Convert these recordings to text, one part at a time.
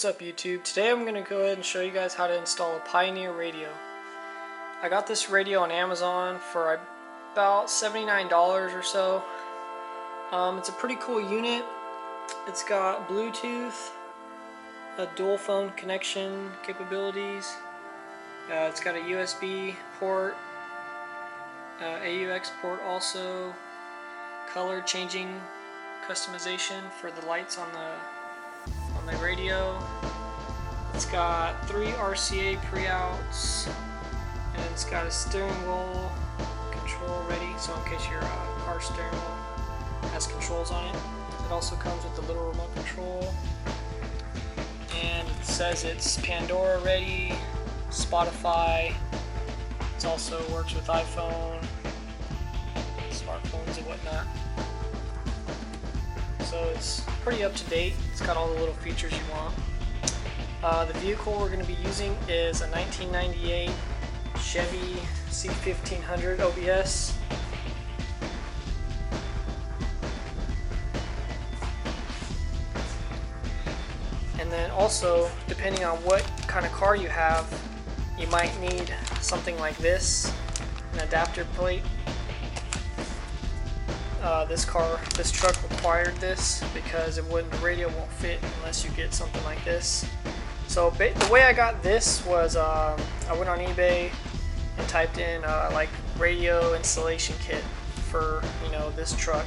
What's up YouTube? Today I'm going to go ahead and show you guys how to install a Pioneer radio. I got this radio on Amazon for about $79 or so. It's a pretty cool unit. It's got Bluetooth, a dual phone connection capabilities. It's got a USB port, AUX port also, color changing customization for the lights on the radio. It's got 3 RCA pre-outs, and it's got a steering wheel control ready, so in case your car steering wheel has controls on it. It also comes with a little remote control, and it says it's Pandora ready, Spotify. It also works with iPhone, smartphones and whatnot. So it's pretty up to date. It's got all the little features you want. The vehicle we're going to be using is a 1998 Chevy C5010 OBS. And then also, depending on what kind of car you have, you might need something like this, an adapter plate. This truck required this because the radio won't fit unless you get something like this. So the way I got this was I went on eBay and typed in like radio installation kit for this truck,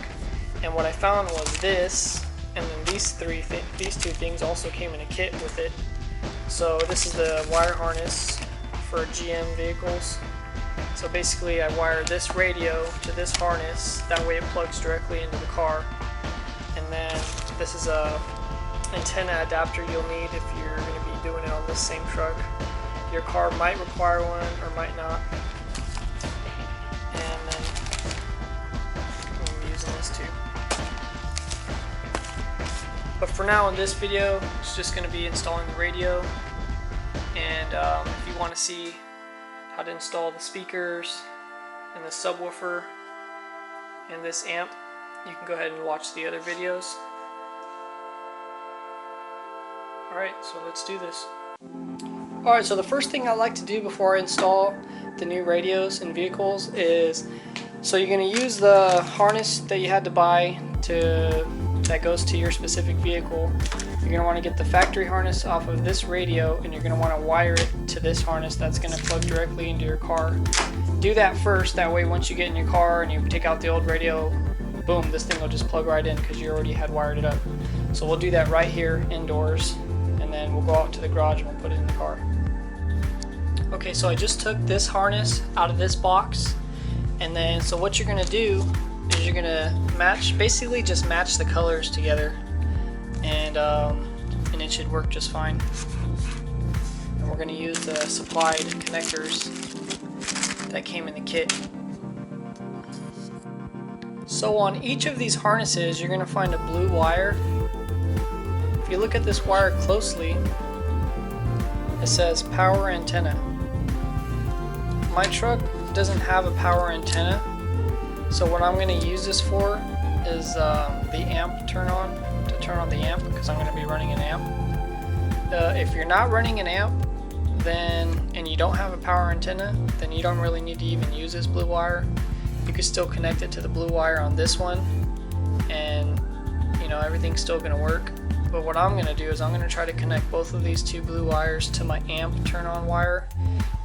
and what I found was this, and then these two things also came in a kit with it. So this is the wire harness for GM vehicles. So basically I wire this radio to this harness, that way it plugs directly into the car. And then this is a antenna adapter you'll need if you're going to be doing it on this same truck. Your car might require one or might not. And then I'm using this too. But for now in this video, it's just going to be installing the radio. And if you want to see how to install the speakers and the subwoofer and this amp, you can go ahead and watch the other videos. Alright, so let's do this. Alright, so the first thing I like to do before I install the new radios in vehicles is, so you're going to use the harness that you had to buy that goes to your specific vehicle. You're going to want to get the factory harness off of this radio, and you're going to want to wire it to this harness that's going to plug directly into your car. Do that first, that way once you get in your car and you take out the old radio, boom, this thing will just plug right in because you already had wired it up. So we'll do that right here indoors, and then we'll go out to the garage and we'll put it in the car. Okay, so I just took this harness out of this box, and then so what you're going to do is you're going to basically just match the colors together, and it should work just fine. And we're going to use the supplied connectors that came in the kit. So on each of these harnesses you're going to find a blue wire. If you look at this wire closely, it says power antenna. My truck doesn't have a power antenna, so what I'm going to use this for is the amp turn on the amp, because I'm going to be running an amp. If you're not running an amp and you don't have a power antenna, then you don't really need to even use this blue wire. You can still connect it to the blue wire on this one, and everything's still going to work. But what I'm going to do is I'm going to try to connect both of these two blue wires to my amp turn on wire,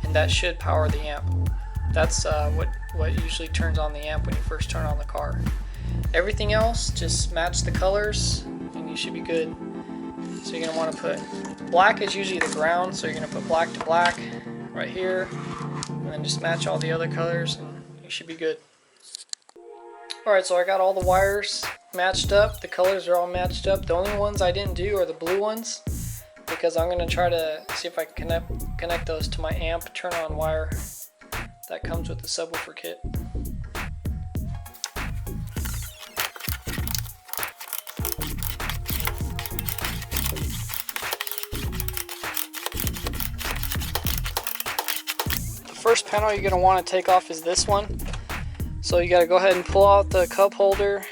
and that should power the amp. That's what usually turns on the amp when you first turn on the car. Everything else, just match the colors and you should be good. So you're going to want to put black is usually the ground, so you're going to put black to black right here, and then just match all the other colors and you should be good. Alright, so I got all the wires matched up, the colors are all matched up. The only ones I didn't do are the blue ones, because I'm going to try to see if I can connect those to my amp turn on wire that comes with the subwoofer kit. The first panel you're going to want to take off is this one. So you got to go ahead and pull out the cup holder,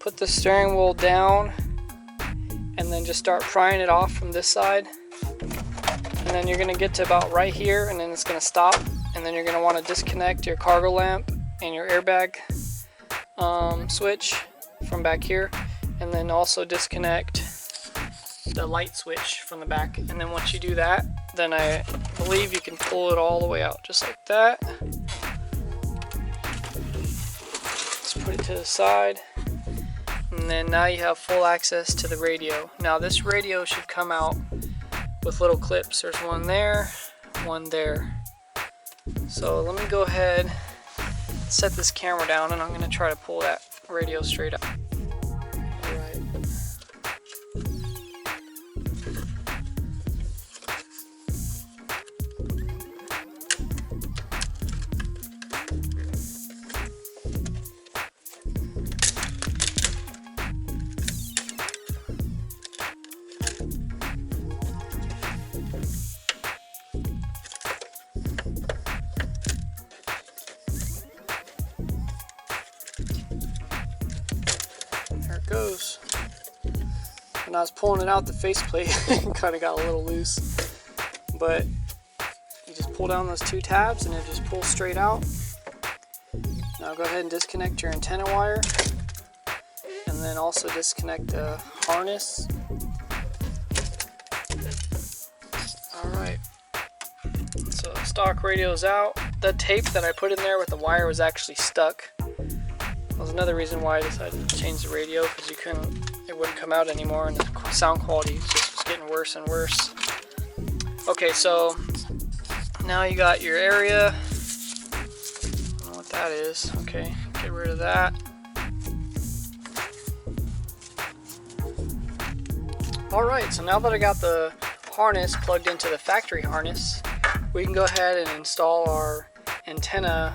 put the steering wheel down, and then just start prying it off from this side. And then you're going to get to about right here, and then it's going to stop. And then you're going to want to disconnect your cargo lamp and your airbag switch from back here. And then also disconnect the light switch from the back. And then once you do that, then I believe you can pull it all the way out, just like that. Let's put it to the side. And then now you have full access to the radio. Now this radio should come out with little clips. There's one there, one there. So let me go ahead, set this camera down, and I'm going to try to pull that radio straight up. Alright. There it goes. When I was pulling it out, the faceplate kind of got a little loose, but you just pull down those two tabs and it just pulls straight out. Now go ahead and disconnect your antenna wire, and then also disconnect the harness. Alright, so the stock radio is out. The tape that I put in there with the wire was actually stuck. That was another reason why I decided to change the radio, because it wouldn't come out anymore, and the sound quality just was getting worse and worse. Okay, so now you got your area. I don't know what that is. Okay, get rid of that. Alright, so now that I got the harness plugged into the factory harness, we can go ahead and install our antenna.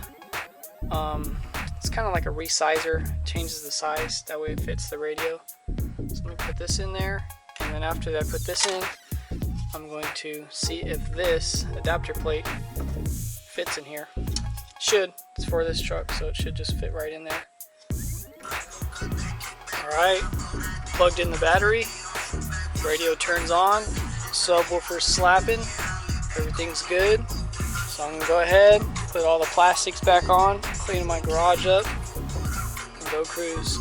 It's kind of like a resizer, changes the size, that way it fits the radio. So let me put this in there, and then after I put this in, I'm going to see if this adapter plate fits in here. It should. It's for this truck, so it should just fit right in there. Alright, plugged in the battery, radio turns on, subwoofer's slapping, everything's good. So I'm going to go ahead, put all the plastics back on, clean my garage up, and go cruise.